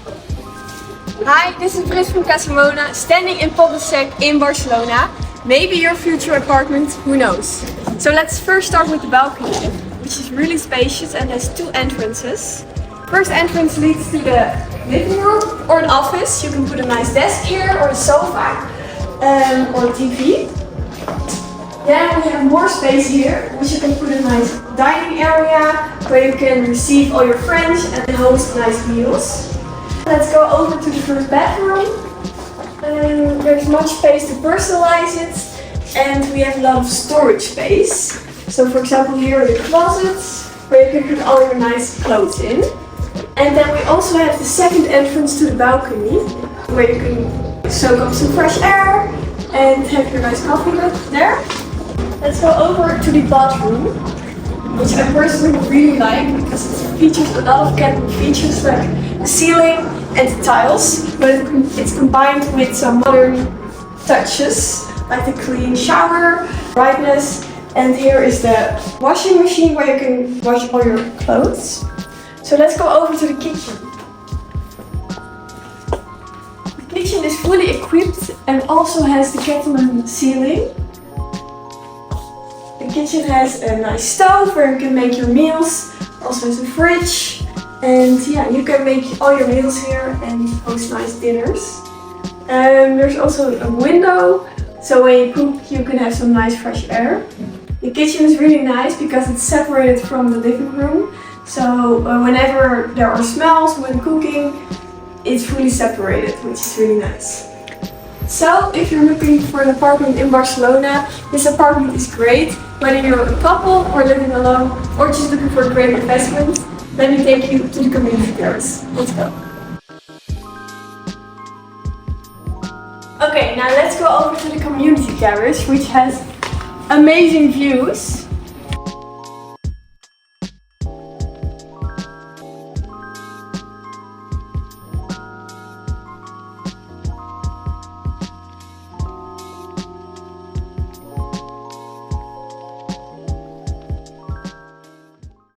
Hi, this is Britt from Casamona, standing in Poble Sec in Barcelona. Maybe your future apartment, who knows? So let's first start with the balcony, which is really spacious and has two entrances. First entrance leads to the living room or an office. You can put a nice desk here or a sofa or a TV. Then we have more space here, which you can put a nice dining area where you can receive all your friends and host nice meals. Let's go over to the first bedroom. There's much space to personalize it, and we have a lot of storage space. So for example, here are the closets where you can put all your nice clothes in. And then we also have the second entrance to the balcony, where you can soak up some fresh air and have your nice coffee there. Let's go over to the bathroom, which I personally really like because it features a lot of Catalan features like the ceiling and the tiles, but it's combined with some modern touches like the clean shower, brightness, and here is the washing machine where you can wash all your clothes. So let's go over to the kitchen. The kitchen is fully equipped and also has the Catalan ceiling. The kitchen has a nice stove where you can make your meals, also has a fridge, and yeah, you can make all your meals here and host nice dinners. There's also a window, so when you cook you can have some nice fresh air. The kitchen is really nice because it's separated from the living room, so whenever there are smells when cooking, it's fully separated, which is really nice. So, if you're looking for an apartment in Barcelona, this apartment is great. Whether you're a couple or living alone or just looking for a great investment, let me take you to the community terrace. Let's go. Okay, now let's go over to the community terrace, which has amazing views.